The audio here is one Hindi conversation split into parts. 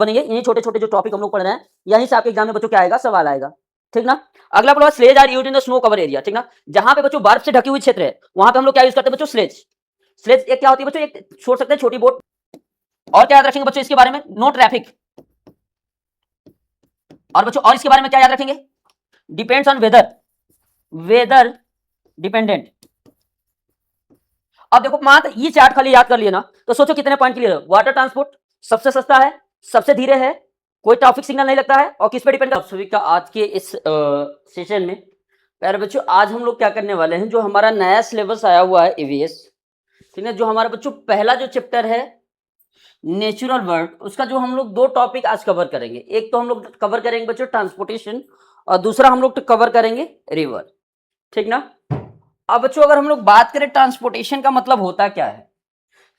बनेंगे। इन्हीं छोटे छोटे जो टॉपिक हम लोग पढ़ रहे हैं, यहीं से आपके एग्जाम में बच्चों क्या आएगा, सवाल आएगा। ठीक ना। अगला पढ़ो, sledges are used in the snow cover area. ठीक ना, जहां पे बच्चों बर्फ से ढकी हुई क्षेत्र है, वहां पे हम लोग क्या यूज करते हैं बच्चों, स्लेज। स्लेज एक क्या होती है बच्चों, एक छोड़ सकते हैं छोटी बोट। और क्या याद रखेंगे बच्चों इसके बारे में, नो ट्रैफिक। और बच्चों और इसके बारे में क्या याद रखेंगे, depends on weather, weather dependent. अब देखो मात्र ये चार्ट खाली याद कर लिया ना, तो सोचो कितने पॉइंट क्लियर है। वाटर ट्रांसपोर्ट सबसे सस्ता है, सबसे धीरे है, कोई ट्रैफिक सिग्नल नहीं लगता है, और किस पे डिपेंड है। सभी का आज के इस सेशन में प्यारे बच्चों, आज हम लोग क्या करने वाले हैं, जो हमारा नया सिलेबस आया हुआ है ईवीएस, ठीक है, जो हमारा बच्चों पहला जो चैप्टर है नेचुरल वर्ल्ड, उसका जो हम लोग 2 टॉपिक आज कवर करेंगे। एक तो हम लोग कवर करेंगे बच्चों ट्रांसपोर्टेशन, और दूसरा हम लोग कवर करेंगे रिवर। ठीक ना। अब बच्चों अगर हम लोग बात करें ट्रांसपोर्टेशन का मतलब होता क्या है,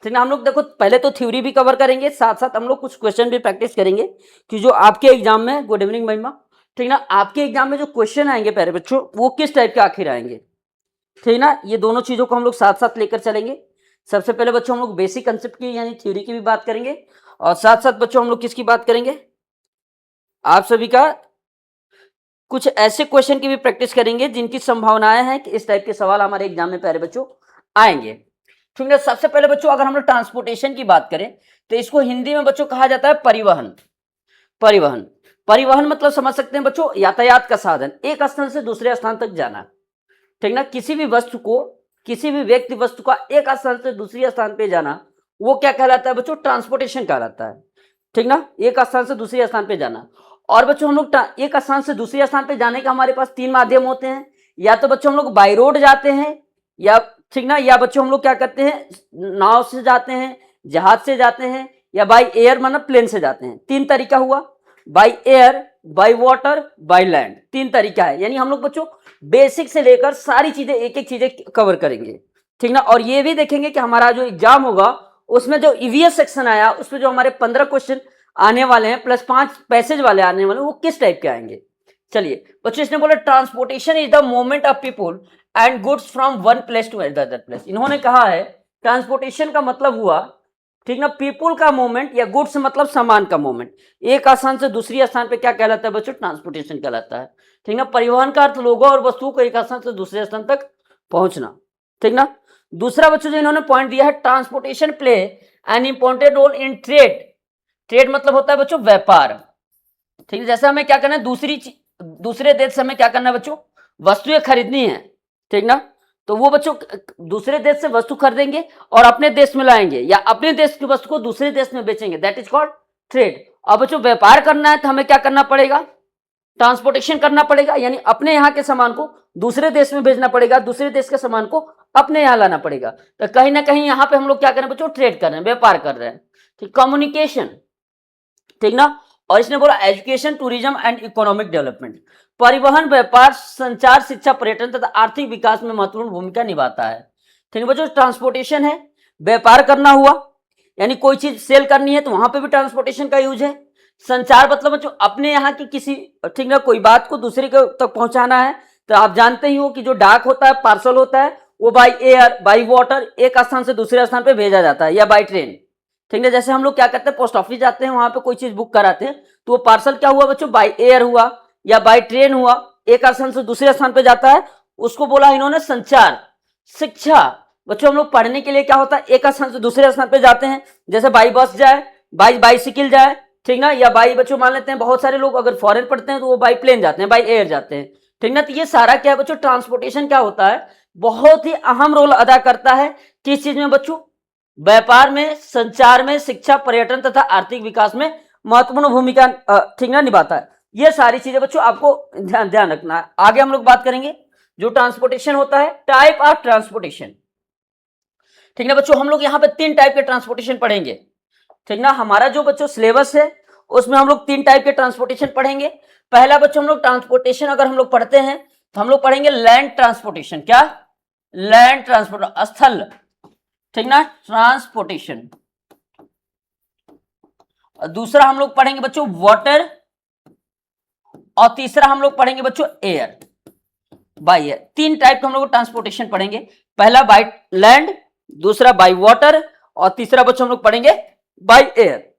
ठीक ना, हम लोग देखो पहले तो थ्योरी भी कवर करेंगे, साथ साथ हम लोग कुछ क्वेश्चन भी प्रैक्टिस करेंगे कि जो आपके एग्जाम में, गुड इवनिंग महिमा, ठीक ना, आपके एग्जाम में जो क्वेश्चन आएंगे प्यारे बच्चों, वो किस टाइप के आखिर आएंगे। ठीक ना, ये दोनों चीजों को हम लोग साथ साथ लेकर चलेंगे। सबसे पहले बच्चों हम लोग बेसिक कंसेप्ट की यानी थ्योरी की भी बात करेंगे, और साथ साथ बच्चों हम लोग किसकी बात करेंगे, आप सभी का कुछ ऐसे क्वेश्चन की भी प्रैक्टिस करेंगे जिनकी संभावनाएं हैं कि इस टाइप के सवाल हमारे एग्जाम में प्यारे बच्चों आएंगे। ठीक है, सबसे पहले बच्चों अगर हम लोग ट्रांसपोर्टेशन की बात करें, तो इसको हिंदी में बच्चों कहा जाता है परिवहन। परिवहन, परिवहन मतलब समझ सकते हैं बच्चों, यातायात का साधन, एक स्थान से दूसरे स्थान तक जाना। ठीक ना, किसी भी वस्तु को, किसी भी व्यक्ति वस्तु का एक स्थान से दूसरे स्थान पे जाना, वो क्या कहलाता है बच्चों, ट्रांसपोर्टेशन कहलाता है। ठीक ना, एक स्थान से दूसरे स्थान पे जाना। और बच्चों हम लोग एक स्थान से दूसरे स्थान पे जाने का हमारे पास 3 माध्यम होते हैं, या तो बच्चों हम लोग बाई रोड जाते हैं, या ठीक ना, या बच्चों हम लोग क्या करते हैं, नाव से जाते हैं, जहाज से जाते हैं, या बाई एयर मतलब प्लेन से जाते हैं। 3 तरीका हुआ, by air, by water, by land, 3 तरीका है। यानी हम लोग बच्चों बेसिक से लेकर सारी चीजें, एक एक चीजें कवर करेंगे। ठीक ना, और ये भी देखेंगे कि हमारा जो एग्जाम होगा उसमें जो ईवीएस सेक्शन आया, उसमें जो हमारे 15 क्वेश्चन आने वाले हैं प्लस 5 पैसेज वाले आने वाले हैं, वो किस टाइप के आएंगे। चलिए बच्चों, इसने बोला transportation is the movement of people and goods from one place to other place. इन्होंने कहा है ट्रांसपोर्टेशन का मतलब हुआ, ठीक ना, पीपुल का मूवमेंट, या गुड्स मतलब सामान का मूवमेंट, एक स्थान से दूसरी स्थान पे क्या कहलाता है बच्चों, ट्रांसपोर्टेशन कहलाता है। ठीक ना, परिवहन का अर्थ लोगों और वस्तुओं को एक स्थान से दूसरे स्थान तक पहुंचना। ठीक ना। दूसरा बच्चों जो इन्होंने पॉइंट दिया है, transportation play an important role in trade. Trade मतलब होता है बच्चों व्यापार। ठीक है, जैसे हमें क्या करना है, दूसरे देश से हमें क्या करना है बच्चों, वस्तुएं खरीदनी है। ठीक ना, तो वो बच्चों दूसरे देश से वस्तु खरीदेंगे और अपने देश में लाएंगे, या अपने देश की वस्तु को दूसरे देश में बेचेंगे, दैट इज कॉल्ड ट्रेड। अब बच्चों व्यापार करना है तो हमें क्या करना पड़ेगा, ट्रांसपोर्टेशन करना पड़ेगा, यानी अपने यहाँ के सामान को दूसरे देश में भेजना पड़ेगा, दूसरे देश के सामान को अपने यहाँ लाना पड़ेगा। तो कहीं ना कहीं यहाँ पे हम लोग क्या कर रहे हैं बच्चों, ट्रेड कर रहे हैं, व्यापार कर रहे हैं। ठीक, कम्युनिकेशन, ठीक ना। और इसने बोला education, tourism and economic development, परिवहन, व्यापार, संचार, शिक्षा, पर्यटन तथा आर्थिक विकास में महत्वपूर्ण भूमिका निभाता है। ठीक है बच्चों, ट्रांसपोर्टेशन है, व्यापार करना हुआ, यानी कोई चीज सेल करनी है तो वहां पे भी ट्रांसपोर्टेशन का यूज है। संचार मतलब बच्चों अपने यहाँ की किसी, ठीक ना, कोई बात को दूसरे के तक पहुंचाना है, तो आप जानते ही हो कि जो डाक होता है, पार्सल होता है, वो बाई एयर, बाई वाटर एक स्थान से दूसरे स्थान पे भेजा जाता है, या बाई ट्रेन। ठीक है, जैसे हम लोग क्या करते हैं, पोस्ट ऑफिस जाते हैं, वहां पे कोई चीज बुक कराते हैं, तो वो पार्सल क्या हुआ बच्चों, बाई एयर हुआ या बाई ट्रेन हुआ, एक स्थान से दूसरे स्थान पे जाता है, उसको बोला इन्होंने संचार। शिक्षा बच्चों, हम लोग पढ़ने के लिए क्या होता है, एक स्थान से दूसरे स्थान पे जाते हैं, जैसे बाई बस जाए, बाई बाईसाइकिल जाए, ठीक ना, या बाई बच्चों मान लेते हैं बहुत सारे लोग अगर फॉरेन पढ़ते हैं तो वो बाई प्लेन जाते हैं, बाई एयर जाते हैं। ठीक ना, तो ये सारा क्या है बच्चों, ट्रांसपोर्टेशन क्या होता है, बहुत ही अहम रोल अदा करता है किस चीज में बच्चों, व्यापार में, संचार में, शिक्षा, पर्यटन तथा आर्थिक विकास में महत्वपूर्ण भूमिका ठीक ना निभाता है। ये सारी चीजें बच्चों आपको ध्यान रखना है। आगे हम लोग बात करेंगे जो ट्रांसपोर्टेशन होता है, टाइप ऑफ ट्रांसपोर्टेशन। ठीक ना बच्चों, हम लोग यहाँ पे 3 टाइप के ट्रांसपोर्टेशन पढ़ेंगे। ठीक ना, हमारा जो बच्चों सिलेबस है उसमें हम लोग 3 टाइप के ट्रांसपोर्टेशन पढ़ेंगे। पहला बच्चों हम लोग ट्रांसपोर्टेशन अगर हम लोग पढ़ते हैं तो हम लोग पढ़ेंगे लैंड ट्रांसपोर्टेशन। क्या, लैंड ट्रांसपोर्ट, स्थल, ठीक ना, ट्रांसपोर्टेशन। दूसरा हम लोग पढ़ेंगे बच्चों वाटर, और तीसरा हम लोग पढ़ेंगे बच्चों एयर, बाई एयर। 3 टाइप के हम लोग ट्रांसपोर्टेशन पढ़ेंगे, पहला बाई लैंड, दूसरा बाई वाटर, और तीसरा बच्चों हम लोग पढ़ेंगे बाई एयर।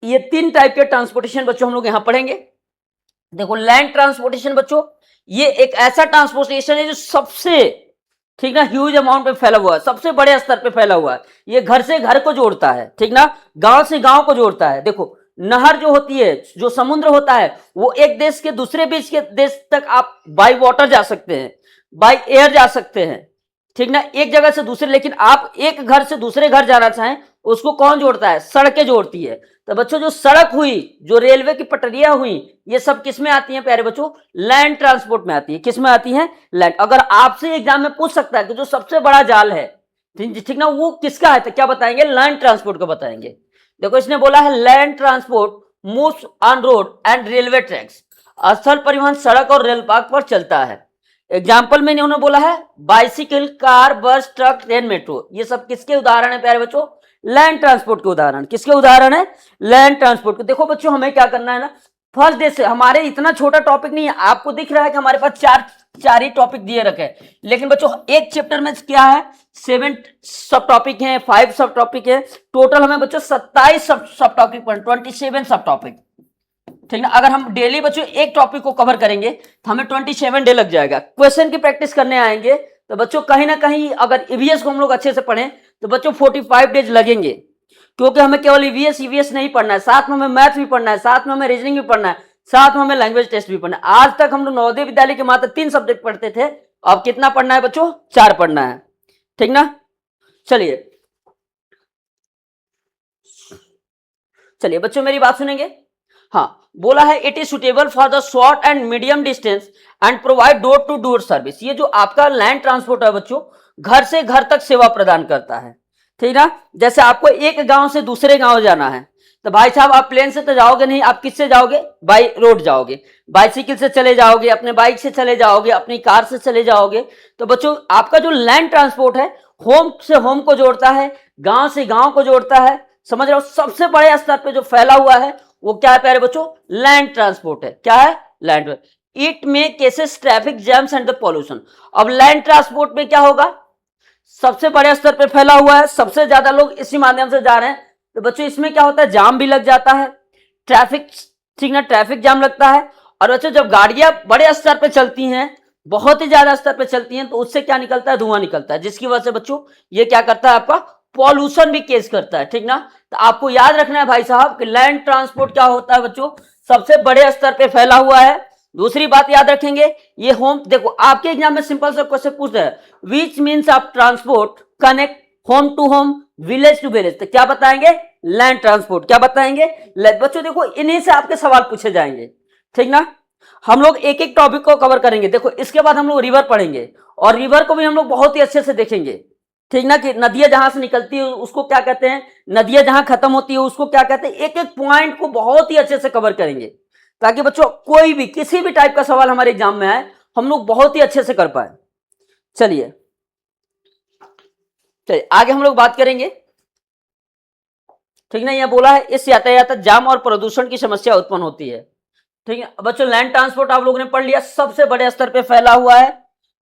ये 3 टाइप के ट्रांसपोर्टेशन बच्चों हम लोग यहां पढ़ेंगे। देखो लैंड ट्रांसपोर्टेशन बच्चों, ये एक ऐसा ट्रांसपोर्टेशन है जो सबसे, ठीक ना, ह्यूज अमाउंट पे फैला हुआ है, सबसे बड़े स्तर पे फैला हुआ है। ये घर से घर को जोड़ता है, ठीक ना, गांव से गांव को जोड़ता है। देखो नहर जो होती है, जो समुद्र होता है, वो एक देश के दूसरे बीच के देश तक आप बाई वाटर जा सकते हैं, बाई एयर जा सकते हैं, ठीक ना, एक जगह से दूसरे। लेकिन आप एक घर से दूसरे घर जाना चाहें, उसको कौन जोड़ता है? सड़कें जोड़ती है। तो बच्चों जो सड़क हुई, जो रेलवे की पटरियां हुई, ये सब किस में आती हैं प्यारे बच्चों? लैंड ट्रांसपोर्ट में आती है। किस में आती है? लैंड। अगर आपसे एग्जाम में पूछ सकता है कि जो सबसे बड़ा जाल है, ठीक ना, वो किसका है, तो क्या बताएंगे? लैंड ट्रांसपोर्ट का बताएंगे। देखो इसने बोला है land transport moves on road and railway tracks. स्थल परिवहन सड़क और रेल मार्ग पर चलता है। एग्जाम्पल में इन्होंने बोला है बाइसिकल, कार, बस, ट्रक, ट्रेन, मेट्रो। ये सब किसके उदाहरण है प्यारे बच्चों? लैंड ट्रांसपोर्ट के उदाहरण। किसके उदाहरण है? लैंड ट्रांसपोर्ट के। देखो बच्चों हमें क्या करना है ना, फर्स्ट डे से हमारे इतना छोटा टॉपिक नहीं है, आपको दिख रहा है कि हमारे पास चार ही टॉपिक दिए रखे हैं, लेकिन बच्चों एक चैप्टर में क्या है, 7 सब टॉपिक हैं, 5 सब टॉपिक है, टोटल हमें बच्चों 27 सब टॉपिक पर 27 सब टॉपिक, ठीक ना। अगर हम डेली बच्चों एक टॉपिक को कवर करेंगे तो हमें 27 डे लग जाएगा। क्वेश्चन की प्रैक्टिस करने आएंगे तो बच्चों कहीं ना कहीं अगर ईवीएस को हम लोग अच्छे से पढ़ें तो बच्चों 45 डेज लगेंगे, क्योंकि हमें केवल ईवीएस नहीं पढ़ना है, साथ में हमें मैथ भी पढ़ना है, साथ में हमें रीजनिंग भी पढ़ना है, साथ में हमें लैंग्वेज टेस्ट भी पढ़ना है। आज तक हम लोग नवोदय विद्यालय के मात्र 3 सब्जेक्ट पढ़ते थे, अब कितना पढ़ना है बच्चों? 4 पढ़ना है, ठीक ना। चलिए बच्चों मेरी बात सुनेंगे। हाँ, बोला है it is suitable for the short and medium distance and provide door to door service. ये जो आपका लैंड ट्रांसपोर्ट है बच्चों, घर से घर तक सेवा प्रदान करता है, ठीक ना। जैसे आपको एक गांव से दूसरे गांव जाना है, तो भाई साहब आप प्लेन से तो जाओगे नहीं, आप किससे जाओगे? बाई रोड जाओगे, बाइसिकल से चले जाओगे, अपने बाइक से चले जाओगे, अपनी कार से चले जाओगे। तो बच्चों आपका जो लैंड ट्रांसपोर्ट है, होम से होम को जोड़ता है, गांव से गांव को जोड़ता है, समझ रहे हो। सबसे बड़े स्तर पे जो फैला हुआ है वो क्या है प्यारे बच्चों? लैंड ट्रांसपोर्ट है। क्या है? Land. It may causes traffic jams and the pollution. अब लैंड ट्रांसपोर्ट में क्या होगा? सबसे बड़े स्तर पे फैला हुआ है, सबसे ज्यादा लोग इसी माध्यम से जा रहे हैं, तो बच्चों इसमें क्या होता है? जाम भी लग जाता है, ट्रैफिक, ठीक ना, ट्रैफिक जाम लगता है। और बच्चों जब गाड़ियां बड़े स्तर पे चलती हैं, बहुत ही ज्यादा स्तर पे चलती हैं, तो उससे क्या निकलता है? धुआं निकलता है, जिसकी वजह से बच्चों ये क्या करता है? आपका पॉल्यूशन भी केस करता है, ठीक ना। तो आपको याद रखना है भाई साहब कि लैंड ट्रांसपोर्ट क्या होता है बच्चों? सबसे बड़े स्तर पे फैला हुआ है। दूसरी बात याद रखेंगे, ये होम, देखो आपके एग्जाम में सिंपल सा क्वेश्चन पूछता है which means of transport connect home to home, village to village, तो क्या बताएंगे? Land transport. क्या बताएंगे? बच्चों देखो इन्हीं से आपके सवाल पूछे जाएंगे, ठीक ना। हम लोग एक एक टॉपिक को कवर करेंगे। देखो इसके बाद हम लोग रिवर पढ़ेंगे, और रिवर को भी हम लोग बहुत ही अच्छे से देखेंगे, ठीक ना, कि नदियां जहां से निकलती है उसको क्या कहते हैं, नदियां जहां खत्म होती है उसको क्या कहते हैं। एक एक पॉइंट को बहुत ही अच्छे से कवर करेंगे, ताकि बच्चों कोई भी किसी भी टाइप का सवाल हमारे एग्जाम में आए हम लोग बहुत ही अच्छे से कर पाए। चलिए आगे हम लोग बात करेंगे, ठीक ना। यह बोला है इस यातायात जाम और प्रदूषण की समस्या उत्पन्न होती है, ठीक है बच्चों। लैंड ट्रांसपोर्ट आप लोगों ने पढ़ लिया, सबसे बड़े स्तर पे फैला हुआ है,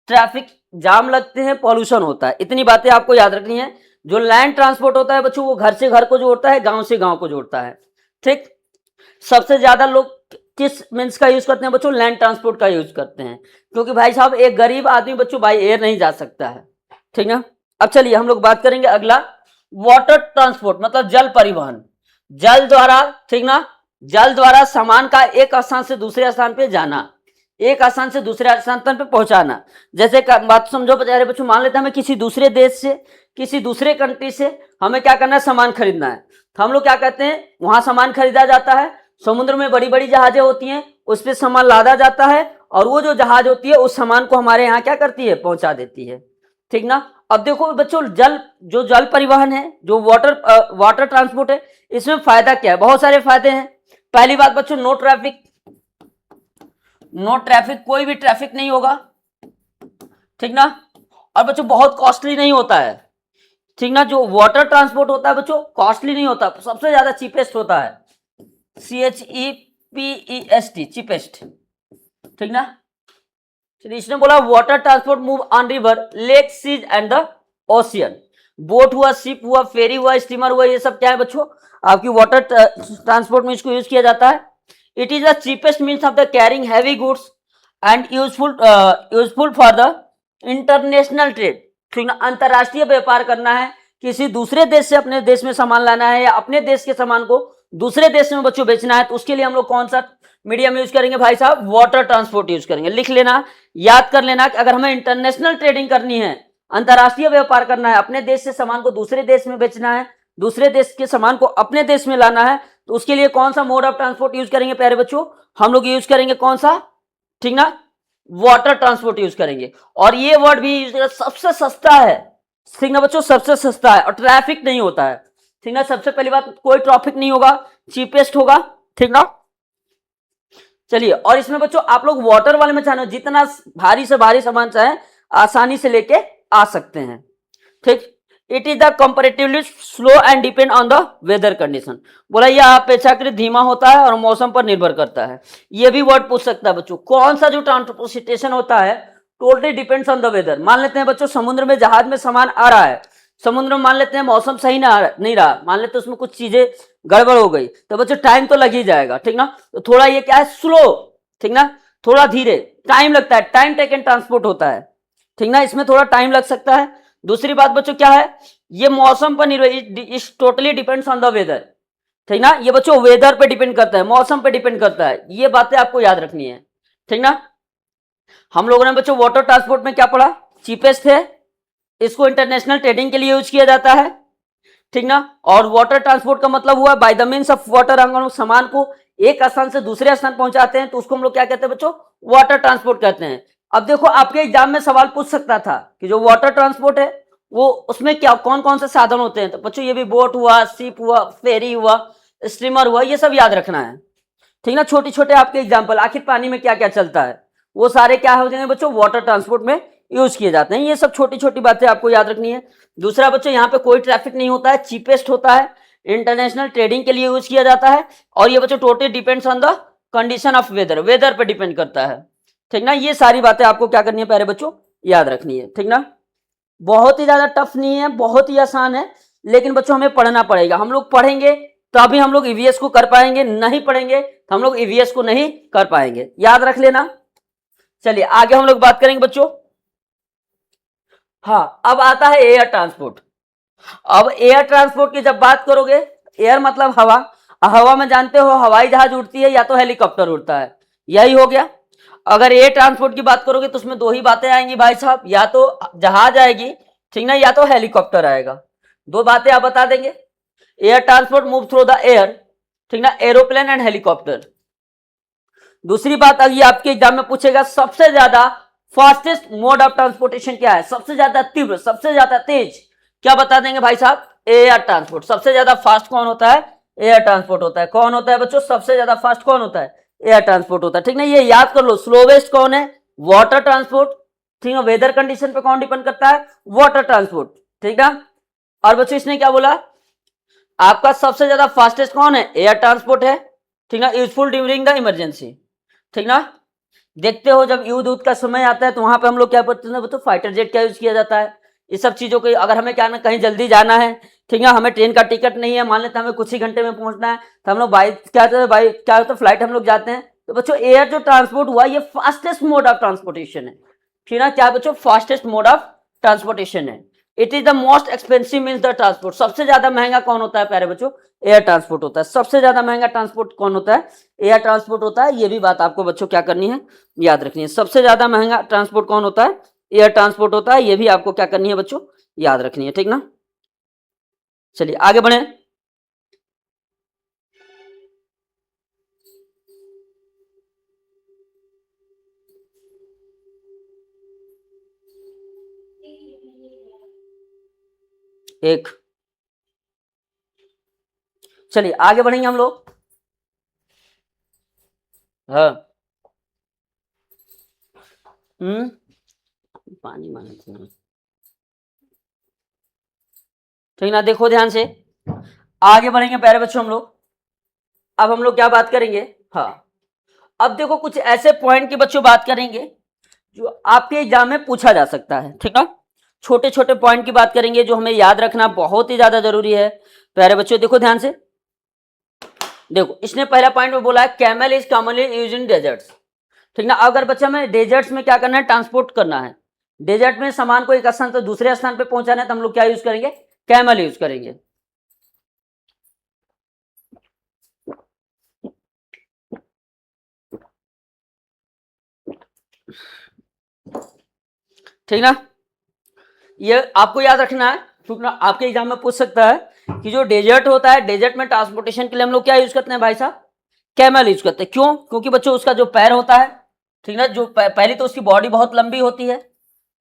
ट्रैफिक जाम लगते हैं, पॉल्यूशन होता है, इतनी बातें आपको याद रखनी है। जो लैंड ट्रांसपोर्ट होता है बच्चों, वो घर से घर को जोड़ता है, गांव से गांव को जोड़ता है, ठीक। सबसे ज्यादा लोग किस मीन्स का यूज करते हैं बच्चों? लैंड ट्रांसपोर्ट का यूज करते हैं, क्योंकि भाई साहब एक गरीब आदमी बच्चों बाई एयर नहीं जा सकता है, ठीक है। अब चलिए हम लोग बात करेंगे अगला, वाटर ट्रांसपोर्ट मतलब जल परिवहन। जल द्वारा, ठीक ना, जल द्वारा सामान का एक स्थान से दूसरे स्थान पे जाना, एक स्थान से दूसरे स्थान पे पहुंचाना। जैसे बात समझो बेचारे बच्चों, मान लेते हैं हमें किसी दूसरे देश से, किसी दूसरे कंट्री से हमें क्या करना है? सामान खरीदना है, तो हम लोग क्या कहते हैं? वहां सामान खरीदा जाता है, समुद्र में बड़ी बड़ी जहाजें होती हैं, उस पर सामान लादा जाता है, और वो जो जहाज होती है उस सामान को हमारे यहाँ क्या करती है? पहुंचा देती है, ठीक ना। अब देखो बच्चों जल परिवहन है, जो वाटर ट्रांसपोर्ट है, इसमें फायदा क्या है? बहुत सारे फायदे हैं। पहली बात बच्चों, नो ट्रैफिक, कोई भी ट्रैफिक नहीं होगा, ठीक ना। और बच्चों बहुत कॉस्टली नहीं होता है, ठीक ना। जो वाटर ट्रांसपोर्ट होता है बच्चों कॉस्टली नहीं होता, सबसे ज्यादा चीपेस्ट होता है, CHEPEST, चीपेस्ट, ठीक ना। चलिए इसने बोला water transport move on river, lake, seas and the ocean. Boat हुआ, शिप हुआ, फेरी हुआ, स्टीमर हुआ, ये सब क्या है बच्चों, आपकी वाटर ट्रांसपोर्ट में इसको यूज किया जाता है। It is the cheapest means of the carrying heavy goods and useful for the international trade. ठीक ना, अंतरराष्ट्रीय व्यापार करना है, किसी दूसरे देश से अपने देश में सामान लाना है या अपने देश के सामान को दूसरे देश में बच्चों बेचना है, तो उसके लिए हम लोग कौन सा मीडियम यूज करेंगे भाई साहब, वाटर ट्रांसपोर्ट यूज करेंगे। लिख लेना, याद कर लेना कि अगर हमें इंटरनेशनल ट्रेडिंग करनी है, अंतरराष्ट्रीय व्यापार करना है, अपने देश से सामान को दूसरे देश में बेचना है, दूसरे देश के सामान को अपने देश में लाना है, तो उसके लिए कौन सा मोड ऑफ ट्रांसपोर्ट यूज करेंगे प्यारे बच्चों, हम लोग यूज करेंगे कौन सा, ठीक ना, वाटर ट्रांसपोर्ट यूज करेंगे। और ये वर्ड भी यूज करेंगे, सबसे सस्ता है, ठीक ना बच्चों, सबसे सस्ता है और ट्रैफिक नहीं होता है, ठीक ना, सबसे पहली बात कोई ट्रैफिक नहीं होगा, चीपेस्ट होगा, ठीक ना। चलिए, और इसमें बच्चों आप लोग वाटर वाले में चाहे जितना भारी से भारी सामान चाहे आसानी से लेके आ सकते हैं, ठीक। It is the comparatively slow and depend on the weather condition. बोला यह अपेक्षाकृत धीमा होता है और मौसम पर निर्भर करता है। ये भी वर्ड पूछ सकता है बच्चों, कौन सा जो ट्रांसपोर्टेशन होता है totally depends on the weather. मान लेते हैं बच्चों समुद्र में जहाज में सामान आ रहा है, समुद्र में मान लेते हैं मौसम सही नहीं रहा, मान लेते हैं उसमें कुछ चीजें गड़बड़ हो गई, तो बच्चों टाइम तो लग ही जाएगा, ठीक ना। तो थोड़ा ये क्या है, स्लो, ठीक ना, थोड़ा धीरे, टाइम लगता है, टाइम टेकन ट्रांसपोर्ट होता है, ठीक ना, इसमें थोड़ा टाइम लग सकता है। दूसरी बात बच्चों क्या है, ये मौसम पर निर्भर, it totally depends on the weather, ठीक ना, ये बच्चों वेदर पे डिपेंड करता है, मौसम पे डिपेंड करता है, ये बातें आपको याद रखनी है, ठीक ना। हम लोगों ने बच्चों वाटर ट्रांसपोर्ट में क्या पढ़ा, चीपेस्ट है, इसको इंटरनेशनल ट्रेडिंग के लिए यूज किया जाता है, ठीक ना। और वाटर ट्रांसपोर्ट का मतलब हुआ by the means of water, हम सामान को एक स्थान से दूसरे स्थान पहुंचाते हैं, तो उसको हम लोग क्या कहते हैं बच्चों, वाटर ट्रांसपोर्ट कहते हैं। अब देखो आपके एग्जाम में सवाल पूछ सकता था कि जो वाटर ट्रांसपोर्ट है वो उसमें क्या कौन कौन से साधन होते हैं, तो बच्चों ये भी बोट हुआ, शिप हुआ, फेरी हुआ, स्टीमर हुआ, ये सब याद रखना है, ठीक ना। छोटे छोटे आपके एग्जाम्पल, आखिर पानी में क्या क्या चलता है, वो सारे क्या हो जाएंगे बच्चों, वाटर ट्रांसपोर्ट में यूज किए जाते हैं। ये सब छोटी छोटी बातें आपको याद रखनी है। दूसरा बच्चों यहाँ पे कोई ट्रैफिक नहीं होता है, चीपेस्ट होता है, इंटरनेशनल ट्रेडिंग के लिए यूज किया जाता है, और ये बच्चों totally depends on the condition of weather, weather पे डिपेंड करता है, ठीक ना। ये सारी बातें आपको क्या करनी है प्यारे बच्चों, याद रखनी है, ठीक ना। बहुत ही ज्यादा टफ नहीं है, बहुत ही आसान है, लेकिन बच्चों हमें पढ़ना पड़ेगा। हम लोग पढ़ेंगे तभी हम लोग ईवीएस को कर पाएंगे, नहीं पढ़ेंगे तो हम लोग ईवीएस को नहीं कर पाएंगे, याद रख लेना। चलिए आगे हम लोग बात करेंगे बच्चों। हाँ, अब आता है एयर ट्रांसपोर्ट। अब एयर ट्रांसपोर्ट की जब बात करोगे, एयर मतलब हवा, हवा में जानते हो हवाई जहाज उड़ती है या तो हेलीकॉप्टर उड़ता है, यही हो गया। अगर एयर ट्रांसपोर्ट की बात करोगे तो उसमें दो ही बातें आएंगी भाई साहब, या तो जहाज आएगी, ठीक ना, या तो हेलीकॉप्टर आएगा, दो बातें आप बता देंगे। Air transport move through the air, ठीक ना, एरोप्लेन एंड हेलीकॉप्टर। दूसरी बात अगर आपके एग्जाम में पूछेगा सबसे ज्यादा फास्टेस्ट मोड ऑफ ट्रांसपोर्टेशन क्या है, सबसे ज्यादा तीव्र, सबसे ज्यादा तेज, क्या बता देंगे भाई साहब, एयर ट्रांसपोर्ट। सबसे ज्यादा फास्ट कौन होता है, एयर ट्रांसपोर्ट होता है। कौन होता है बच्चों, सबसे ज्यादा फास्ट कौन होता है, एयर ट्रांसपोर्ट होता है, ठीक ना। ये याद कर लो, स्लोवेस्ट कौन है, वाटर ट्रांसपोर्ट, ठीक है। वेदर कंडीशन पे कौन डिपेंड करता है, वाटर ट्रांसपोर्ट, ठीक है। और बच्चों इसने क्या बोला, आपका सबसे ज्यादा फास्टेस्ट कौन है, एयर ट्रांसपोर्ट है, ठीक ना, यूजफुल ड्यूरिंग द इमरजेंसी, ठीक ना। देखते हो जब युद्ध का समय आता है तो वहां पे हम लोग क्या करते हैं, तो फाइटर जेट का यूज किया जाता है। इस सब चीजों को अगर हमें क्या ना कहीं जल्दी जाना है, ठीक है, हमें ट्रेन का टिकट नहीं है, मान लेते हैं हमें कुछ ही घंटे में पहुंचना है, तो हम लोग बाइक क्या होता है, बाइक क्या होता है, फ्लाइट हम लोग जाते हैं। तो बच्चों एयर जो ट्रांसपोर्ट हुआ ये फास्टेस्ट मोड ऑफ ट्रांसपोर्टेशन है, ठीक है। क्या बच्चों, फास्टेस्ट मोड ऑफ ट्रांसपोर्टेशन है। It is the most expensive means the transport. सबसे ज्यादा महंगा कौन होता है प्यारे बच्चों, एयर ट्रांसपोर्ट होता है। सबसे ज्यादा महंगा ट्रांसपोर्ट कौन होता है, एयर ट्रांसपोर्ट होता है। ये भी बात आपको बच्चों क्या करनी है, याद रखनी है। सबसे ज्यादा महंगा ट्रांसपोर्ट कौन होता है, एयर ट्रांसपोर्ट होता है। ये भी आपको क्या करनी है बच्चों, याद रखनी है, ठीक ना। चलिए आगे बढ़े। एक, चलिए आगे बढ़ेंगे हम लोग। हाँ, पानी मांगे ठीक ना, देखो ध्यान से, आगे बढ़ेंगे प्यारे बच्चों हम लोग। अब हम लोग क्या बात करेंगे, हाँ, अब देखो कुछ ऐसे पॉइंट की बच्चों बात करेंगे जो आपके एग्जाम में पूछा जा सकता है, ठीक है। छोटे छोटे पॉइंट की बात करेंगे जो हमें याद रखना बहुत ही ज्यादा जरूरी है। प्यारे बच्चों देखो ध्यान से, देखो इसने पहला पॉइंट में बोला है camel is commonly used in desserts, ठीक ना। अगर बच्चा हमें डेजर्ट्स में क्या करना है, ट्रांसपोर्ट करना है, डेजर्ट में सामान को एक स्थान से दूसरे स्थान पे पहुंचाना है, तो हम लोग क्या यूज करेंगे, कैमल यूज करेंगे। ठीक ना, ये आपको याद रखना है क्योंकि आपके एग्जाम में पूछ सकता है कि जो डेजर्ट होता है, डेजर्ट में ट्रांसपोर्टेशन के लिए हम लोग क्या यूज करते हैं भाई साहब, कैमल यूज करते हैं। क्यों, क्योंकि बच्चों उसका जो पैर होता है, ठीक ना, जो पहली तो उसकी बॉडी बहुत लंबी होती है,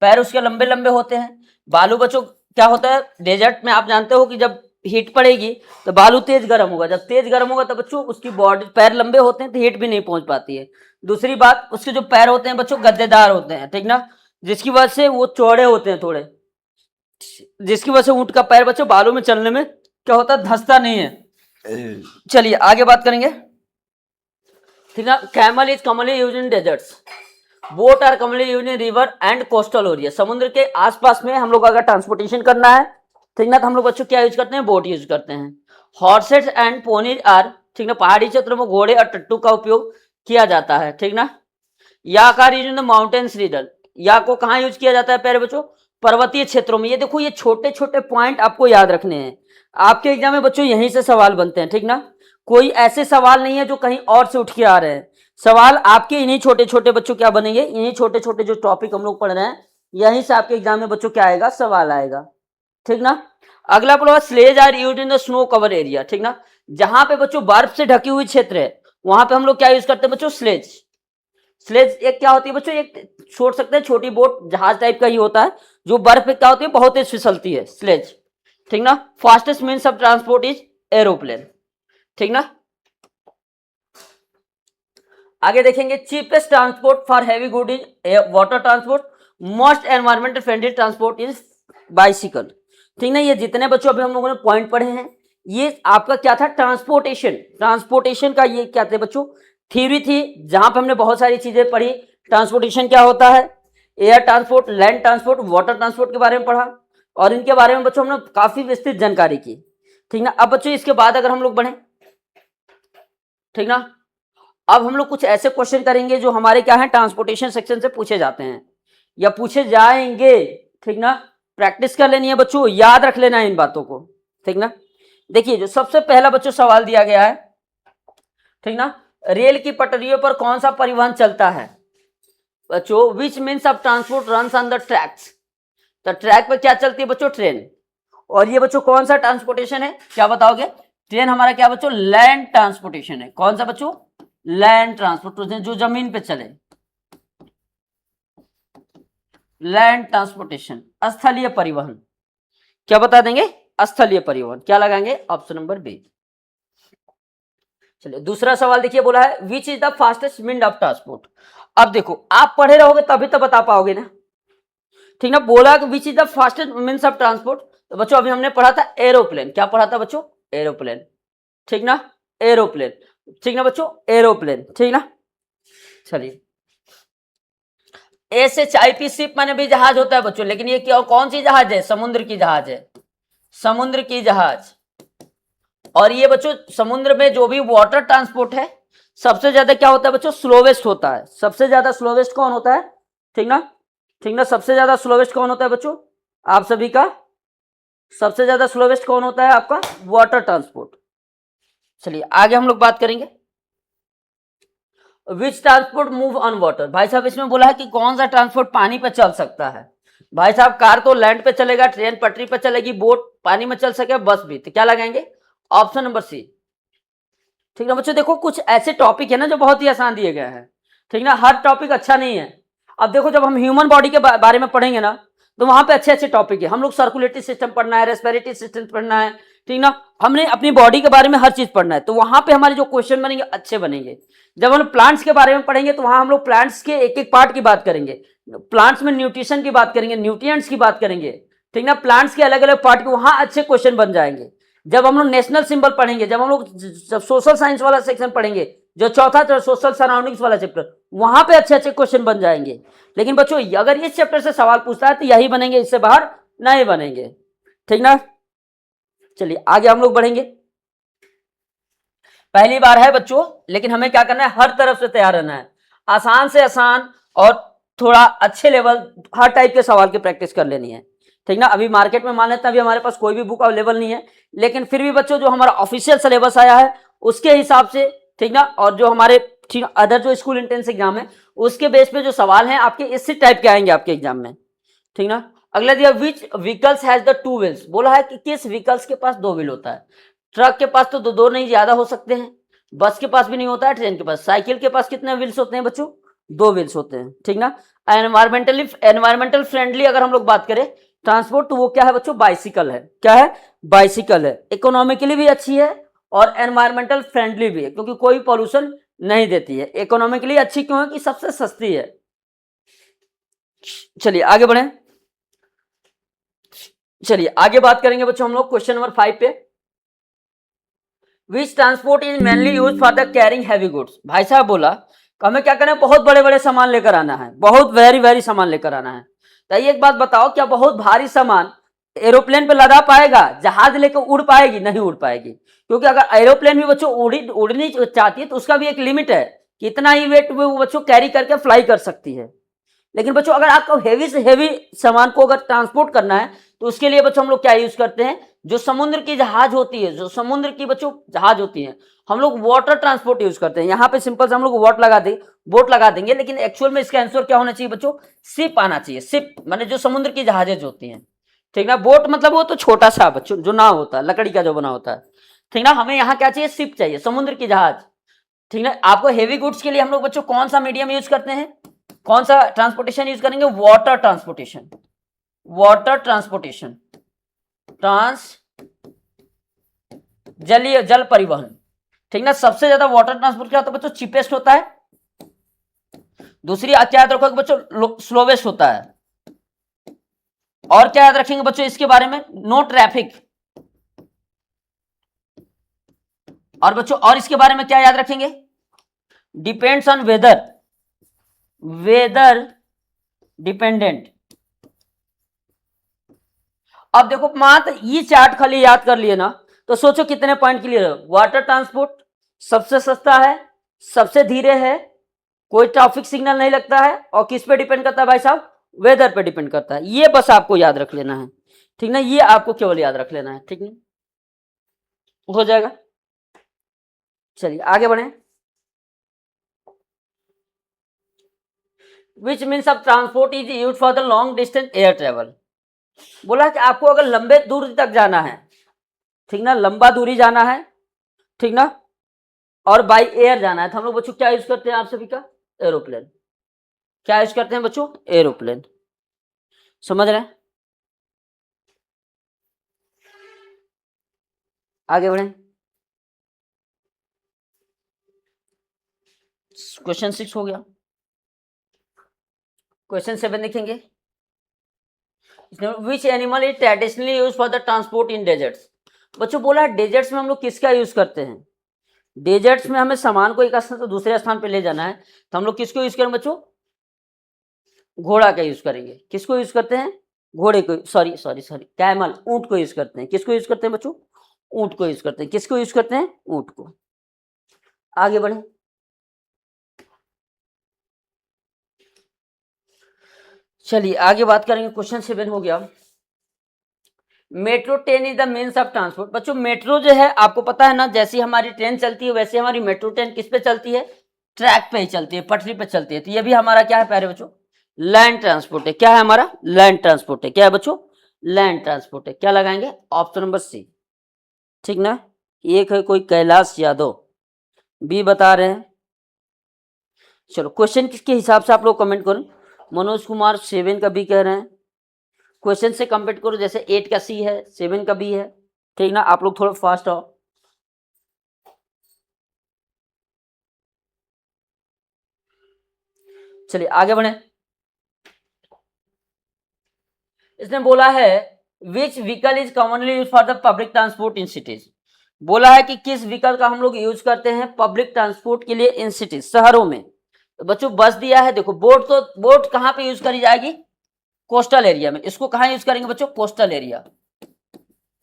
पैर उसके लंबे लंबे होते हैं। बालू बच्चों क्या होता है डेजर्ट में, आप जानते हो कि जब हीट पड़ेगी तो बालू तेज गर्म होगा, जब तेज गर्म होगा तो बच्चों उसकी बॉडी पैर लंबे होते हैं तो हीट भी नहीं पहुंच पाती है। दूसरी बात, उसके जो पैर होते हैं बच्चों गद्देदार होते हैं, ठीक ना, जिसकी वजह से वो चौड़े होते हैं थोड़े, जिसकी वजह से ऊंट का पैर बच्चों बालू में चलने में क्या होता है, धंसता नहीं है। चलिए आगे बात करेंगे, ठीक ना। Camel is commonly used in deserts, boat are commonly used in river and coastal area. समुद्र के आसपास में हम लोग अगर ट्रांसपोर्टेशन करना है, ठीक ना, तो हम लोग बच्चों क्या यूज करते हैं, बोट यूज करते हैं। हॉर्सेस एंड पोनीज आर, ठीक ना, पहाड़ी क्षेत्रों में घोड़े और टट्टू का उपयोग किया जाता है, ठीक ना। या car use in the mountains region, या को कहाँ यूज किया जाता है प्यारे बच्चों, पर्वतीय क्षेत्रों में। ये देखो ये छोटे छोटे पॉइंट आपको याद रखने हैं, आपके एग्जाम में बच्चों यहीं से सवाल बनते हैं, ठीक ना। कोई ऐसे सवाल नहीं है जो कहीं और से उठ के आ रहे हैं, सवाल आपके इन्हीं छोटे छोटे बच्चों क्या बनेंगे, इन्हीं छोटे छोटे जो टॉपिक हम लोग पढ़ रहे हैं यहीं से आपके एग्जाम में बच्चों क्या आएगा, सवाल आएगा, ठीक ना। अगला बोला sledge are used in the snow cover area, ठीक ना, जहां पे बच्चों बर्फ से ढकी हुई क्षेत्र है वहां पे हम लोग क्या यूज करते हैं बच्चों, स्लेज। स्लेज एक क्या होती है बच्चों, एक छोड़ सकते हैं छोटी बोट, जहाज टाइप का ही होता है, जो बर्फ पे क्या होती है, बहुत तेज फिसलती है, स्लेज, ठीक ना। Fastest means of transport is aeroplane, ठीक ना। आगे देखेंगे cheapest transport for heavy good is water transport, most environmental friendly transport is bicycle, ठीक ना। ये जितने बच्चों अभी हम लोगों ने पॉइंट पढ़े हैं ये आपका क्या था, ट्रांसपोर्टेशन, ट्रांसपोर्टेशन का ये क्या थे बच्चों, थ्योरी थी, जहां पे हमने बहुत सारी चीजें पढ़ी। ट्रांसपोर्टेशन क्या होता है, air transport, land transport, water transport के बारे में पढ़ा, और इनके बारे में बच्चों हमने काफी विस्तृत जानकारी की, ठीक ना। अब बच्चों इसके बाद अगर हम लोग बढ़े, ठीक ना, अब हम लोग कुछ ऐसे क्वेश्चन करेंगे जो हमारे क्या है, ट्रांसपोर्टेशन सेक्शन से पूछे जाते हैं या पूछे जाएंगे, ठीक ना। प्रैक्टिस कर लेनी है बच्चों, याद रख लेना है इन बातों को, ठीक ना। देखिए जो सबसे पहला बच्चों सवाल दिया गया है, ठीक ना, रेल की पटरियों पर कौन सा परिवहन चलता है बच्चों, विच means of transport runs on the tracks, तो ट्रैक पर क्या चलती है बच्चों, ट्रेन। और ये बच्चों कौन सा ट्रांसपोर्टेशन है, क्या बताओगे, ट्रेन हमारा क्या बच्चों, लैंड ट्रांसपोर्टेशन है। कौन सा बच्चों, लैंड ट्रांसपोर्टेशन, जो जमीन पे चले, लैंड ट्रांसपोर्टेशन। स्थलीय परिवहन क्या बता देंगे, स्थलीय परिवहन, क्या लगाएंगे, ऑप्शन नंबर बी। चलिए दूसरा सवाल देखिए, बोला है which is the fastest mean of transport. अब देखो आप पढ़े रहोगे तभी तो बता पाओगे ना, ठीक ना। बोला कि विच is the fastest means of transport, तो बच्चों अभी हमने पढ़ा था एरोप्लेन, क्या पढ़ा था बच्चों, एरोप्लेन, ठीक ना, एरोप्लेन, ठीक ना बच्चों, एरोप्लेन, ठीक ना। चलिए SHIP शिप माने भी जहाज होता है बच्चों, लेकिन ये क्या कौन सी जहाज है, समुद्र की जहाज है, समुद्र की जहाज। और ये बच्चों समुद्र में जो भी वाटर ट्रांसपोर्ट है सबसे ज्यादा क्या होता है बच्चों, स्लोवेस्ट होता है, सबसे ज्यादा स्लोवेस्ट कौन होता है, ठीक ना, ठीक ना। सबसे ज्यादा स्लोवेस्ट कौन होता है बच्चों, आप सभी का सबसे ज्यादा स्लोवेस्ट कौन होता है, आपका वाटर ट्रांसपोर्ट। चलिए आगे हम लोग बात करेंगे विच ट्रांसपोर्ट मूव ऑन वाटर। भाई साहब इसमें बोला है कि कौन सा ट्रांसपोर्ट पानी पे चल सकता है। भाई साहब कार तो लैंड पे चलेगा, ट्रेन पटरी पे चलेगी, बोट पानी में चल सके, बस भी, तो क्या लगाएंगे, ऑप्शन नंबर सी, ठीक ना बच्चों। देखो कुछ ऐसे टॉपिक है ना जो बहुत ही आसान दिए गए हैं, ठीक ना, हर टॉपिक अच्छा नहीं है। अब देखो जब हम ह्यूमन बॉडी के बारे में पढ़ेंगे ना तो वहां पे अच्छे अच्छे टॉपिक है, हम लोग सर्कुलेटरी सिस्टम पढ़ना है, रेस्पिरेटरी सिस्टम पढ़ना है, ठीक ना, हमने अपनी बॉडी के बारे में हर चीज पढ़ना है, तो वहां पे हमारे जो क्वेश्चन बनेंगे अच्छे बनेंगे। जब हम प्लांट्स के बारे में पढ़ेंगे तो वहां हम लोग प्लांट्स के एक एक पार्ट की बात करेंगे, प्लांट्स में न्यूट्रिशन की बात करेंगे, न्यूट्रिएंट्स की बात करेंगे, ठीक ना, प्लांट्स के अलग अलग पार्ट के वहां अच्छे क्वेश्चन बन जाएंगे। जब हम लोग नेशनल सिंबल पढ़ेंगे, जब हम लोग जब सोशल साइंस वाला सेक्शन पढ़ेंगे जो चौथा सोशल सराउंडिंग्स वाला चैप्टर, वहां पे अच्छे अच्छे क्वेश्चन बन जाएंगे। लेकिन बच्चों अगर इस चैप्टर से सवाल पूछता है तो यही बनेंगे, इससे बाहर नहीं बनेंगे, ठीक ना। चलिए आगे हम लोग बढ़ेंगे। पहली बार है बच्चों, लेकिन हमें क्या करना है, हर तरफ से तैयार रहना है, आसान से आसान और थोड़ा अच्छे लेवल, हर टाइप के सवाल की प्रैक्टिस कर लेनी है, ठीक ना। अभी मार्केट में मान लेते हैं अभी हमारे पास कोई भी बुक अवेलेबल नहीं है, लेकिन फिर भी बच्चों जो हमारा ऑफिशियल सिलेबस आया है उसके हिसाब से, ठीक ना, और जो हमारे ठीक अदर जो स्कूल एंट्रेंस एग्जाम है उसके बेस पे जो सवाल हैं आपके इसी टाइप के आएंगे आपके एग्जाम में, ठीक ना। अगला दिया, which vehicles has the two wheels, बोला है कि किस व्हीकल्स के पास दो व्हील होता है। ट्रक के पास तो दो नहीं, ज्यादा हो सकते हैं, बस के पास भी नहीं होता है, ट्रेन के पास, साइकिल के पास कितने व्हील्स होते हैं बच्चों, दो व्हील्स होते हैं, ठीक ना। एनवायरमेंटल फ्रेंडली अगर हम लोग बात करें ट्रांसपोर्ट, तो वो क्या है बच्चों, बाइसिकल है। क्या है, बाइसिकल है, इकोनॉमिकली भी अच्छी है और एनवायरमेंटल फ्रेंडली भी है, क्योंकि कोई पॉल्यूशन नहीं देती है। इकोनॉमिकली अच्छी क्यों है, कि सबसे सस्ती है। चलिए आगे बढ़े, चलिए आगे बात करेंगे बच्चों हम लोग क्वेश्चन नंबर 5 पे। विच transport is mainly use for the carrying heavy goods. भाई साहब बोला हमें क्या करना है, बहुत बड़े बड़े सामान लेकर आना है, बहुत वेरी सामान लेकर आना है। तो एक बात बताओ, क्या बहुत भारी सामान एरोप्लेन पे लदा पाएगा, जहाज लेकर उड़ पाएगी, नहीं उड़ पाएगी। क्योंकि अगर एरोप्लेन भी बच्चों उड़नी चाहती है तो उसका भी एक लिमिट है, कितना ही वेट वो बच्चों कैरी करके फ्लाई कर सकती है। लेकिन बच्चों अगर आपको हेवी से हेवी सामान को अगर ट्रांसपोर्ट करना है तो उसके लिए बच्चों हम लोग क्या यूज करते हैं, जो समुद्र की जहाज होती है, जो समुद्र की बच्चों जहाज होती है, हम लोग वाटर ट्रांसपोर्ट यूज करते हैं। यहाँ पे सिंपल से हम लोग बोट लगा देंगे, लेकिन एक्चुअल में इसका आंसर क्या होना चाहिए बच्चों, शिप आना चाहिए। शिप माने जो समुद्र की जहाजें होती हैं, ठीक ना। बोट मतलब वो तो छोटा सा बच्चों जो नाव होता है, लकड़ी का जो बना होता है, ठीक ना। हमें यहाँ क्या चाहिए, शिप चाहिए, समुद्र की जहाज, ठीक ना। आपको हेवी गुड्स के लिए हम लोग बच्चों कौन सा मीडियम यूज करते हैं, कौन सा ट्रांसपोर्टेशन यूज करेंगे, वाटर ट्रांसपोर्टेशन, वाटर ट्रांसपोर्टेशन, जलीय जल परिवहन, ठीक ना। सबसे ज्यादा वाटर ट्रांसपोर्ट क्या होता है बच्चों, चीपेस्ट होता है। दूसरी क्या याद रखोगे बच्चों, स्लोवेस्ट होता है। और क्या याद रखेंगे बच्चों इसके बारे में, नो ट्रैफिक। और बच्चों और इसके बारे में क्या याद रखेंगे, depends on weather, weather dependent. अब देखो मात्र ये चार्ट खाली याद कर लिए ना तो सोचो कितने पॉइंट क्लियर है। वाटर ट्रांसपोर्ट सबसे सस्ता है, सबसे धीरे है, कोई ट्रैफिक सिग्नल नहीं लगता है, और किस पे डिपेंड करता है भाई साहब, वेदर पे डिपेंड करता है। ये बस आपको याद रख लेना है, ठीक ना, ये आपको केवल याद रख लेना है, ठीक है, हो जाएगा। चलिए आगे बढ़े। विच means of transport is use for the long distance air travel. बोला कि आपको अगर लंबे दूर तक जाना है, ठीक ना, लंबा दूरी जाना है, ठीक ना, और बाई एयर जाना है, तो हम लोग बच्चों क्या यूज करते हैं, आप सभी का एरोप्लेन। क्या यूज करते हैं बच्चों, एरोप्लेन, समझ रहे हैं। आगे बढ़े, क्वेश्चन 6 हो गया। क्वेश्चन 7 देखेंगे, which animal is traditionally use for the transport in desserts. बच्चों बोला डेजर्ट्स में हम लोग किसका यूज करते हैं, डेजर्ट्स में हमें सामान को एक स्थान से दूसरे स्थान पे ले जाना है तो हम लोग किसको यूज करें बच्चों, घोड़ा का यूज करेंगे। किसको यूज करते हैं, घोड़े को, सॉरी सॉरी सॉरी कैमल, ऊंट को यूज करते हैं। किसको यूज करते हैं बच्चों, ऊंट को यूज करते हैं। किसको यूज करते हैं, ऊंट को। आगे बढ़े, चलिए आगे बात करेंगे। क्वेश्चन 7 हो गया, metro train is the means of transport. बच्चों मेट्रो जो है आपको पता है ना, जैसी हमारी ट्रेन चलती है वैसे हमारी मेट्रो ट्रेन किस पे चलती है, ट्रैक पे ही चलती है, पटरी पे चलती है। तो ये भी हमारा क्या है प्यारे बच्चों, लैंड ट्रांसपोर्ट है। क्या है हमारा, लैंड ट्रांसपोर्ट है। क्या है बच्चों, लैंड ट्रांसपोर्ट है। क्या लगाएंगे, ऑप्शन नंबर सी, ठीक ना। एक है कोई कैलाश यादव, बी बता रहे हैं। चलो क्वेश्चन किसके हिसाब से आप लोग कमेंट करो। मनोज कुमार 7 का बी कह रहे हैं। क्वेश्चन से कंपेयर करो, जैसे 8 का सी है, 7 का बी है, ठीक ना। आप लोग थोड़ा फास्ट हो। चलिए आगे बढ़े। इसने बोला है which vehicle is commonly use for the public transport in cities. बोला है कि किस व्हीकल का हम लोग यूज करते हैं पब्लिक ट्रांसपोर्ट के लिए इन सिटी, शहरों में। तो बच्चों बस दिया है, देखो बोट, तो बोट कहां पे यूज करी जाएगी? कोस्टल एरिया में। इसको कहां यूज करेंगे बच्चों? Coastal area.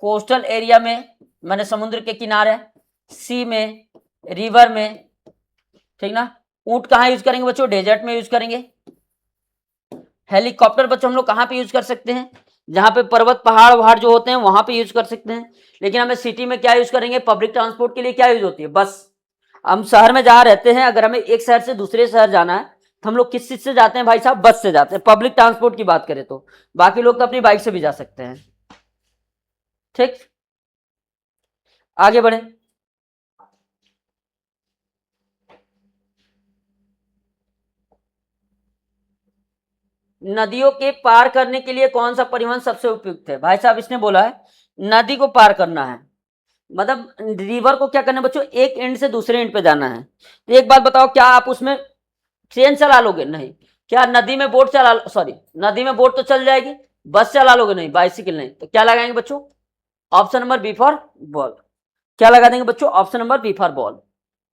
कोस्टल एरिया में माने समुद्र के किनारे, सी में, रिवर में, ठीक ना। ऊंट कहां यूज करेंगे बच्चों? डेजर्ट में यूज करेंगे। हेलीकॉप्टर बच्चों हम लोग कहां पे यूज कर सकते हैं? जहां पे पर्वत पहाड़ वहाड़ जो होते हैं वहां पे यूज कर सकते हैं। लेकिन हमें सिटी में क्या यूज करेंगे? पब्लिक ट्रांसपोर्ट के लिए क्या यूज होती है? बस। हम शहर में जहां रहते हैं, अगर हमें एक शहर से दूसरे शहर जाना है तो हम लोग किस चीज से जाते हैं भाई साहब? बस से जाते हैं, पब्लिक ट्रांसपोर्ट की बात करें तो। बाकी लोग तो अपनी बाइक से भी जा सकते हैं। ठीक, आगे बढ़े। नदियों के पार करने के लिए कौन सा परिवहन सबसे उपयुक्त है? भाई साहब इसने बोला है नदी को पार करना है, मतलब रिवर को क्या करना है बच्चों? एक एंड से दूसरे एंड पे जाना है। तो एक बात बताओ, क्या आप उसमें ट्रेन चला लोगे? नहीं। क्या नदी में बोट चला, सॉरी नदी में बोट तो चल जाएगी, बस चला लोगे? नहीं। बाइसिकल नहीं। तो क्या लगाएंगे बच्चों? Option number B for ball. क्या लगा देंगे बच्चों? Option number B for ball.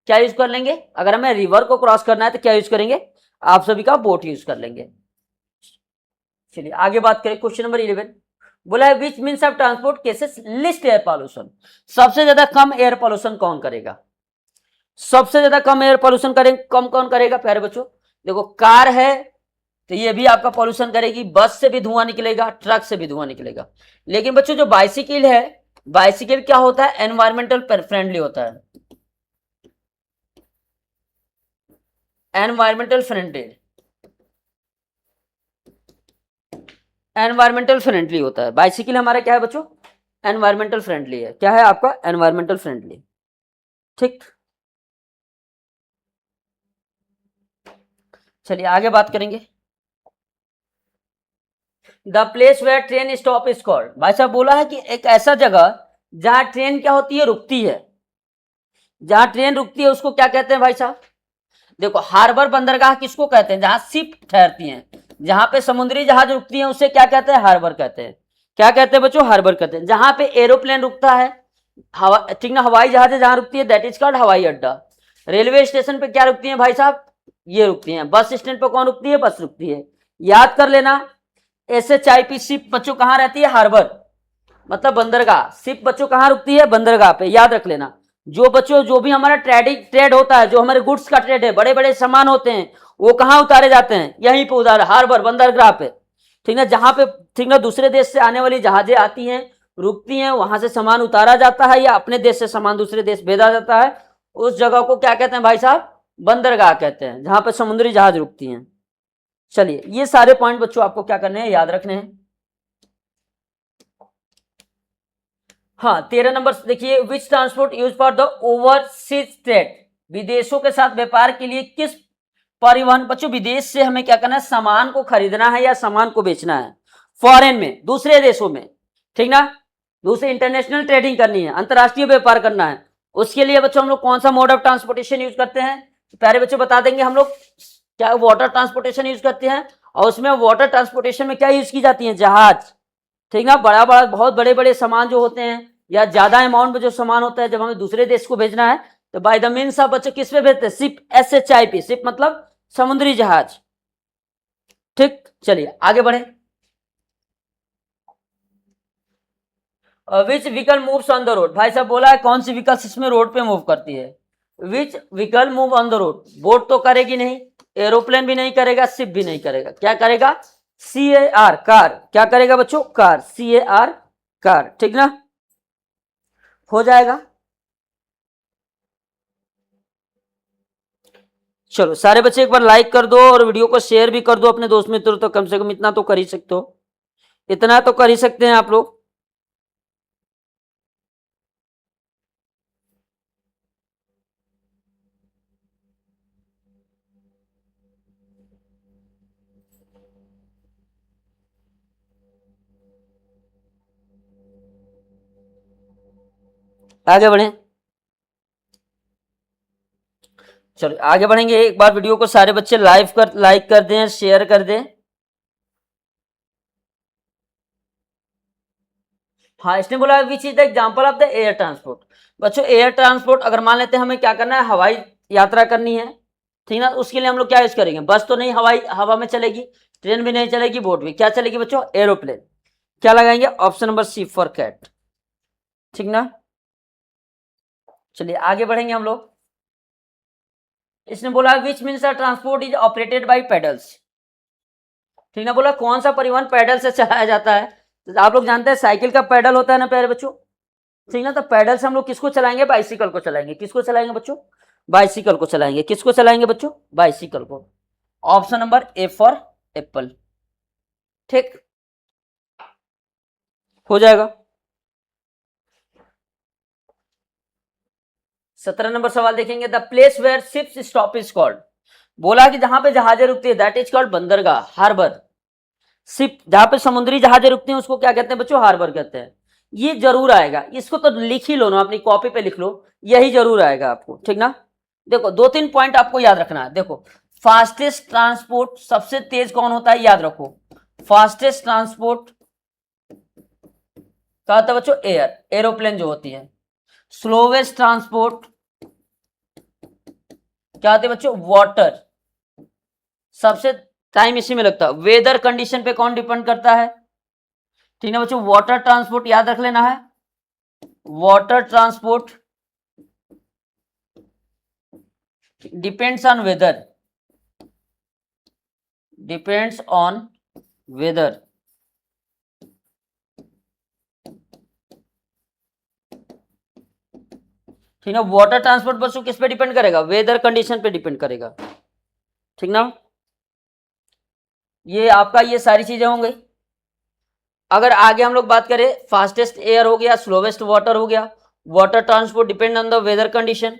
क्या यूज कर लेंगे? अगर हमें रिवर को क्रॉस करना है तो क्या यूज करेंगे? आप सभी का बोट यूज कर लेंगे। चलिए आगे बात करें, क्वेश्चन नंबर 11। बोला है which means of transport cases list air pollution. सबसे ज्यादा कम एयर पॉल्यूशन कौन करेगा? सबसे ज्यादा कम एयर पॉल्यूशन करेंगे, कम कौन करेगा प्यारे बच्चों? देखो कार है तो ये भी आपका पॉल्यूशन करेगी, बस से भी धुआं निकलेगा, ट्रक से भी धुआं निकलेगा। लेकिन बच्चों जो बाइसिकल है, बाइसिकल क्या होता है? एनवायरमेंटल फ्रेंडली होता है। एनवायरमेंटल फ्रेंडली, एनवायरमेंटल फ्रेंडली होता है बाइसिकल हमारा। क्या है बच्चों? एनवायरमेंटल फ्रेंडली है। क्या है आपका? Environmental friendly. ठीक, चलिए आगे बात करेंगे। The place where train stop is called. भाई साहब बोला है कि एक ऐसा जगह जहां ट्रेन क्या होती है? रुकती है। जहां ट्रेन रुकती है उसको क्या कहते हैं भाई साहब? देखो हार्बर, बंदरगाह किसको कहते हैं? जहां शिप ठहरती हैं, जहां पे समुद्री जहाज रुकती हैं उसे क्या कहते हैं? हार्बर कहते हैं। क्या कहते हैं बच्चों? हार्बर कहते हैं। जहां पे एरोप्लेन रुकता है, हवा, ठीक ना, हवाई जहाज जहां रुकती है दैट इज कॉल्ड हवाई अड्डा। रेलवे स्टेशन पे क्या रुकती है भाई साहब? ये रुकती हैं। बस स्टैंड पे कौन रुकती है? बस रुकती है। याद कर लेना, SHIP शिप बच्चों कहां रहती है? हार्बर, मतलब बंदरगाह। शिप बच्चों कहां रुकती है? बंदरगाह पे। याद रख लेना। जो बच्चों जो भी हमारा ट्रेड होता है, जो हमारे गुड्स का ट्रेड है, बड़े बड़े सामान होते हैं, वो कहां उतारे जाते हैं? यहीं पे उतारे, हार्बर, बंदरगाह पे। ठीक ना, जहां पे ठीक ना दूसरे देश से आने वाली जहाजें आती हैं, रुकती हैं, वहां से सामान उतारा जाता है या अपने देश से सामान दूसरे देश भेजा जाता है, उस जगह को क्या कहते हैं भाई साहब? बंदरगाह कहते हैं, जहां पे समुद्री जहाज रुकती हैं। चलिए ये सारे पॉइंट बच्चों आपको क्या करने हैं? याद रखने हैं। हाँ 13 नंबर देखिए, विच transport use for the overseas trade. विदेशों के साथ व्यापार के लिए किस परिवहन? बच्चों विदेश से हमें क्या करना है? सामान को खरीदना है या सामान को बेचना है, फॉरेन में, दूसरे देशों में, ठीक ना। दूसरे इंटरनेशनल ट्रेडिंग करनी है, अंतरराष्ट्रीय व्यापार करना है। उसके लिए बच्चों हम लोग कौन सा मोड ऑफ ट्रांसपोर्टेशन यूज करते हैं? प्यारे बच्चों बता देंगे हम लोग। क्या वाटर ट्रांसपोर्टेशन यूज करते हैं, और उसमें वाटर ट्रांसपोर्टेशन में क्या यूज की जाती है? जहाज। ठीक ना, बड़ा बड़ा बहुत बड़े बड़े सामान जो होते हैं या ज्यादा अमाउंट में जो सामान होता है, जब हमें दूसरे देश को भेजना है तो बाय द मीन्स ऑफ बच्चों किस पे भेजते हैं? शिप, SHIP, शिप मतलब समुद्री जहाज। ठीक, चलिए आगे बढ़े। Which vehicle moves on the road. भाई साहब बोला है कौन सी व्हीकल इसमें रोड पे मूव करती है? Which vehicle move on the road. Boat तो करेगी नहीं, एरोप्लेन भी नहीं करेगा, शिप भी नहीं करेगा। क्या करेगा? CAR, car. क्या करेगा बच्चों? Car, CAR, car. ठीक ना, हो जाएगा। चलो सारे बच्चे एक बार लाइक कर दो और वीडियो को शेयर भी कर दो अपने दोस्त मित्रों, तो कम से कम इतना तो कर ही सकते हो, इतना तो कर ही सकते हैं आप लोग। आगे बढ़े, चलो आगे बढ़ेंगे। एक बार वीडियो को सारे बच्चे लाइक कर दें, शेयर कर दें। हाँ, इसने बोला which is the example of the air transport. बच्चों एयर ट्रांसपोर्ट अगर मान लेते हैं हमें क्या करना है, हवाई यात्रा करनी है, ठीक ना, उसके लिए हम लोग क्या यूज करेंगे, बस तो नहीं हवाई हवा में चलेगी, ट्रेन भी नहीं चलेगी, बोट भी, क्या चलेगी बच्चों, एरोप्लेन। क्या लगाएंगे, option number C for cat, ठीक ना। चलिए आगे बढ़ेंगे हम लोग। इसने बोला which means transport is operated by pedals, ठीक ना, बोला कौन सा परिवहन पैडल से चलाया जाता है। तो आप लोग जानते हैं साइकिल का पैडल होता है ना प्यारे बच्चों, ठीक ना, तो पैडल से हम लोग किसको चलाएंगे, बाइसिकल को चलाएंगे। किसको चलाएंगे बच्चों, बाइसिकल को चलाएंगे। किसको चलाएंगे बच्चों, बाइसिकल को। Option number A for apple, ठीक हो जाएगा। 17 नंबर सवाल देखेंगे, the place where ships stop is called, बोला कि जहां पे जहाजें रुकती है दैट इज कॉल्ड बंदरगाह, हार्बर। शिप जहां पे समुद्री जहाजें रुकती हैं उसको क्या कहते हैं बच्चों, हार्बर कहते हैं। ये जरूर आएगा, इसको तो लिख ही लो ना, अपनी कॉपी पे लिख लो, यही जरूर आएगा आपको, ठीक ना। देखो 2-3 पॉइंट आपको याद रखना है। देखो फास्टेस्ट ट्रांसपोर्ट, सबसे तेज कौन होता है, याद रखो, फास्टेस्ट ट्रांसपोर्ट क्या होता है बच्चों, एयर, एरोप्लेन जो होती है। स्लोवेस्ट ट्रांसपोर्ट क्या होती है बच्चों, वाटर। सबसे टाइम इसी में लगता है। वेदर कंडीशन पे कौन डिपेंड करता है, ठीक है बच्चों, वाटर ट्रांसपोर्ट याद रख लेना है, water transport depends on weather, depends on weather. ठीक ना, वाटर ट्रांसपोर्ट बच्चों किस पे डिपेंड करेगा, वेदर कंडीशन पे डिपेंड करेगा, ठीक ना। ये आपका ये सारी चीजें होंगी। अगर आगे हम लोग बात करें, फास्टेस्ट एयर हो गया, स्लोवेस्ट वाटर हो गया, water transport depend on the weather condition,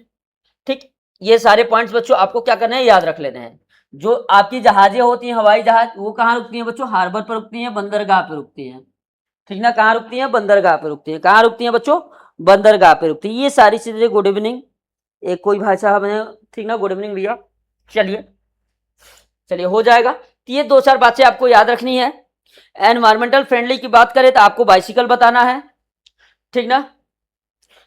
ठीक। ये सारे पॉइंट्स बच्चों आपको क्या करना है, याद रख लेने हैं। जो आपकी जहाजें होती हैं, हवाई जहाज, वो कहाँ रुकती हैं बच्चों, हार्बर पर रुकती हैं, बंदरगाह पर रुकती हैं, ठीक ना। कहाँ रुकती हैं, बंदरगाह पे रुकती हैं। कहाँ रुकती हैं बच्चों, बंदरगाह पे रुकती है। ये सारी चीजें, गुड इवनिंग, एक कोई भाई साहब है, ठीक ना, गुड इवनिंग भैया। चलिए चलिए हो जाएगा। तो ये 2-4 बातें आपको याद रखनी है। एनवायरमेंटल फ्रेंडली की बात करें तो आपको बाइसिकल बताना है, ठीक ना।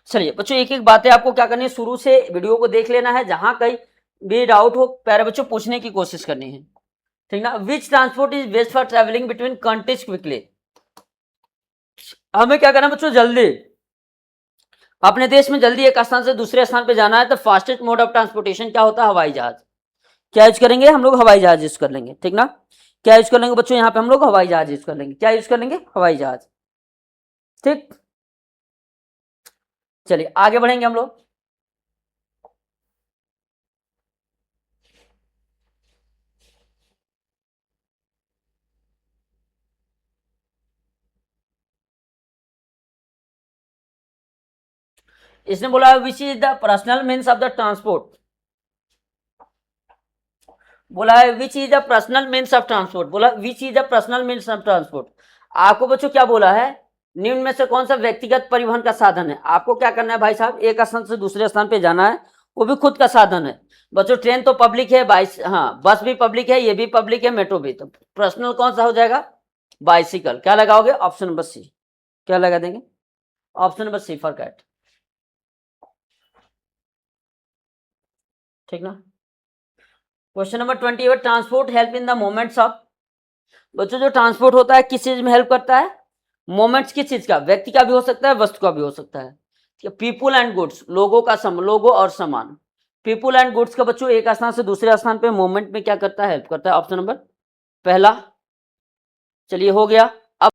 चलिए बच्चों एक एक बातें आपको क्या करनी है, शुरू से वीडियो को देख लेना है, जहां कहीं भी डाउट हो प्यारे बच्चों पूछने की कोशिश करनी है, ठीक ना। विच transport is best for travelling between countries quickly, हमें क्या करना है बच्चों, जल्दी अपने देश में जल्दी एक स्थान से दूसरे स्थान पे जाना है तो फास्टेस्ट मोड ऑफ ट्रांसपोर्टेशन क्या होता है, हवाई जहाज। क्या यूज करेंगे हम लोग, हवाई जहाज यूज कर लेंगे, ठीक ना। क्या यूज कर लेंगे बच्चों, यहाँ पे हम लोग हवाई जहाज यूज कर लेंगे। क्या यूज कर लेंगे, हवाई जहाज, ठीक। चलिए आगे बढ़ेंगे हम लोग। इसने बोला which is the personal means of the transport, बोला है which is the personal means of transport, बोला which is the personal means of transport. आपको बच्चों क्या बोला है, निम्न में से कौन सा व्यक्तिगत परिवहन का साधन है। आपको क्या करना है भाई साहब, एक स्थान से दूसरे स्थान पे जाना है, वो भी खुद का साधन है। बच्चों ट्रेन तो पब्लिक है, हाँ बस भी पब्लिक है, ये भी पब्लिक है, मेट्रो भी। तो पर्सनल कौन सा हो जाएगा, बाइसिकल। क्या लगाओगे, ऑप्शन नंबर सी। क्या लगा देंगे, option number C for cat, ठीक ना। Question number 28, transport help in the moments of, बच्चों जो ट्रांसपोर्ट होता है किस चीज में हेल्प करता है, मोमेंट्स किस चीज का, व्यक्ति का भी हो सकता है, वस्तु का भी हो सकता है। पीपुल एंड गुड्स, लोगों का लोगों और सामान। पीपुल एंड गुड्स का बच्चों एक स्थान से दूसरे स्थान पे मोमेंट में क्या करता है, हेल्प करता है। ऑप्शन नंबर पहला, चलिए हो गया।